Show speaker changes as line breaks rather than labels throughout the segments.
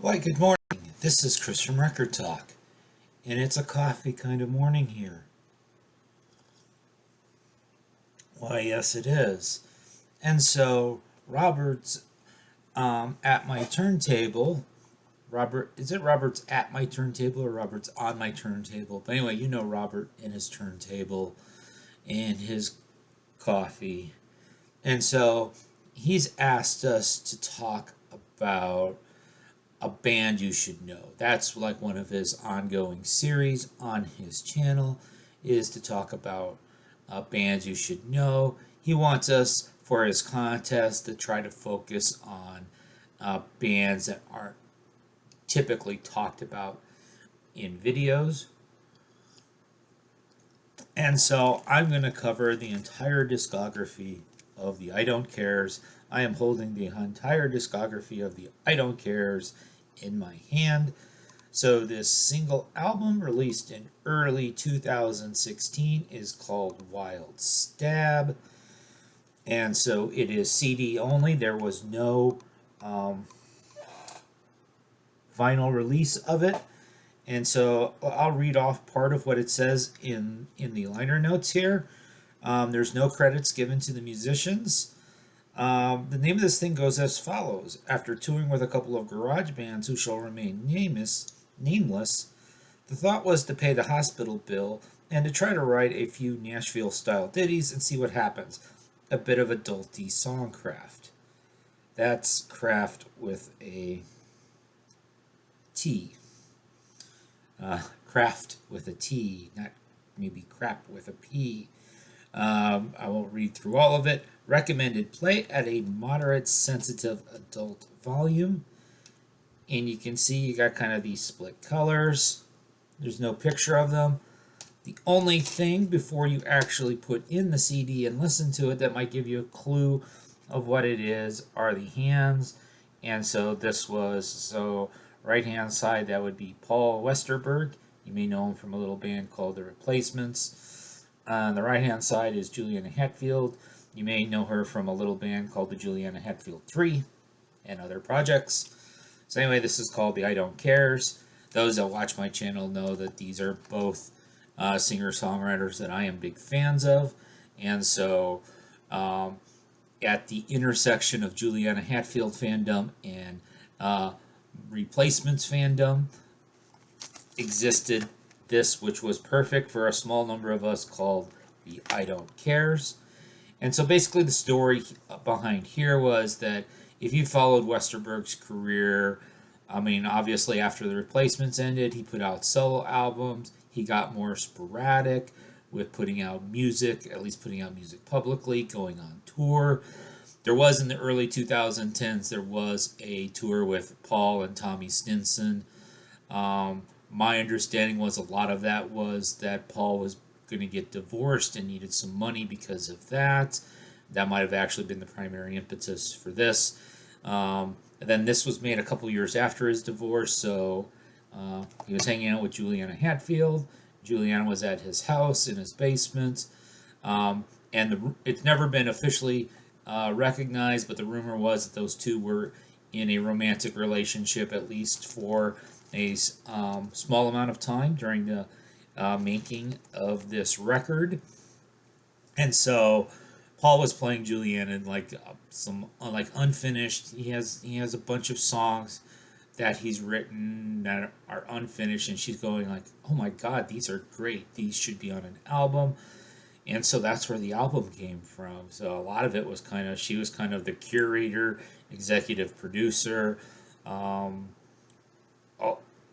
Why, good morning. This is Chris from Rekkid Talk, and it's a coffee kind of morning here. Why, yes, it is. And so, Robert's at my turntable. Robert, is it Robert's at my turntable or Robert's on my turntable? But anyway, you know Robert and his turntable and his coffee. And so, he's asked us to talk about a band you should know. That's like one of his ongoing series on his channel is to talk about bands you should know. He wants us for his contest to try to focus on bands that aren't typically talked about in videos. And so I'm going to cover the entire discography of the I Don't Cares. I am holding the entire discography of the I Don't Cares in my hand. So this single album released in early 2016 is called Wild Stab. And so it is CD only. There was no vinyl release of it. And so I'll read off part of what it says in the liner notes here. There's no credits given to the musicians. The name of this thing goes as follows. After touring with a couple of garage bands who shall remain nameless, the thought was to pay the hospital bill and to try to write a few Nashville-style ditties and see what happens. A bit of adulty songcraft. That's craft with a T. Craft with a T, not maybe crap with a P. I won't read through all of it. Recommended play at a moderate sensitive adult volume. And you can see you got kind of these split colors. There's no picture of them. The only thing before you actually put in the CD and listen to it that might give you a clue of what it is are the hands. And so this was, right hand side, that would be Paul Westerberg. You may know him from a little band called The Replacements. On the right hand side is Juliana Hatfield. You may know her from a little band called the Juliana Hatfield 3 and other projects. So anyway, this is called the I Don't Cares. Those that watch my channel know that these are both singer-songwriters that I am big fans of. And so at the intersection of Juliana Hatfield fandom and Replacements fandom existed this, which was perfect for a small number of us, called the I Don't Cares. And so basically the story behind here was that if you followed Westerberg's career, I mean, obviously after the Replacements ended, he put out solo albums. He got more sporadic with putting out music, at least putting out music publicly, going on tour. There was in the early 2010s, there was a tour with Paul and Tommy Stinson. My understanding was a lot of that was that Paul was going to get divorced and needed some money because of that. That might have actually been the primary impetus for this. And then this was made a couple years after his divorce, so he was hanging out with Juliana Hatfield. Juliana was at his house in his basement. It's never been officially recognized, but the rumor was that those two were in a romantic relationship, at least for a small amount of time during the making of this record. And so Paul was playing Juliana in some unfinished. He has a bunch of songs that he's written that are unfinished, and she's going like, "Oh my God, these are great. These should be on an album." And so that's where the album came from. So a lot of it was she was kind of the curator, executive producer.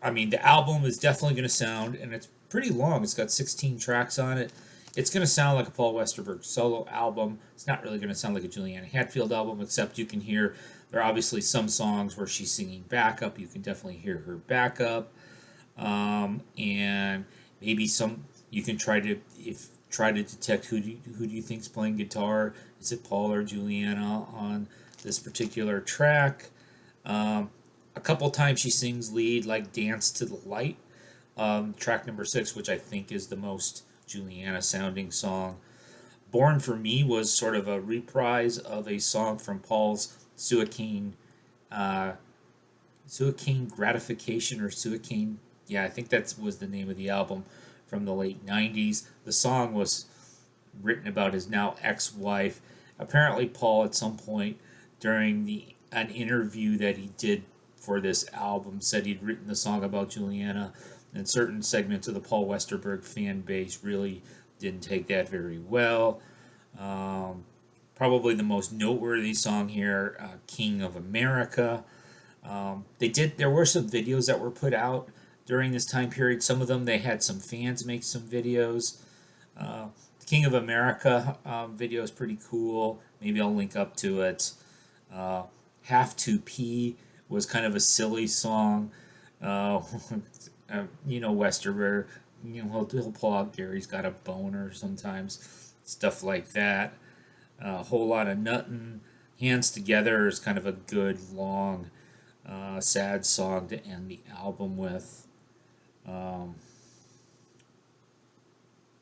The album is definitely going to sound, and it's pretty long. It's got 16 tracks on it. It's going to sound like a Paul Westerberg solo album. It's not really going to sound like a Juliana Hatfield album, except you can hear there are obviously some songs where she's singing backup. You can definitely hear her backup. And maybe you can try to detect who do you think's playing guitar. Is it Paul or Juliana on this particular track? A couple times she sings lead, like Dance to the Light, track number 6, which I think is the most Juliana sounding song. Born for Me was sort of a reprise of a song from Paul's Suicidal Suicaine Gratification, or Suicaine. Yeah, I think that was the name of the album from the late 90s. The song was written about his now ex-wife. Apparently, Paul at some point during an interview that he did for this album said he'd written the song about Juliana, and certain segments of the Paul Westerberg fan base really didn't take that very well. Probably the most noteworthy song here, "King of America." There were some videos that were put out during this time period. Some of them they had some fans make some videos. The King of America video is pretty cool. Maybe I'll link up to it. Have to Pee was kind of a silly song. Westerberg, he'll pull out Gary's Got a Boner sometimes, stuff like that. A Whole Lot of Nuttin'. Hands Together is kind of a good, long, sad song to end the album with.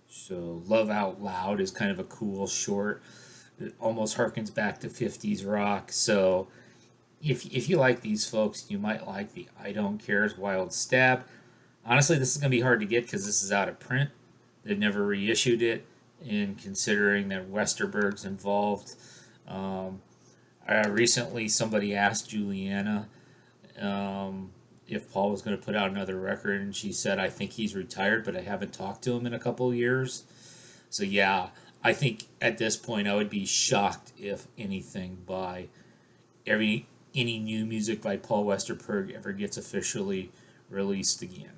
So Love Out Loud is kind of a cool, short, it almost harkens back to 50s rock. So if you like these folks, you might like the I Don't Care's Wild Stab. Honestly, this is going to be hard to get because this is out of print. They've never reissued it, and considering that Westerberg's involved. Recently, somebody asked Juliana if Paul was going to put out another record, and she said, "I think he's retired, but I haven't talked to him in a couple of years." So yeah, I think at this point I would be shocked if anything by any new music by Paul Westerberg ever gets officially released again.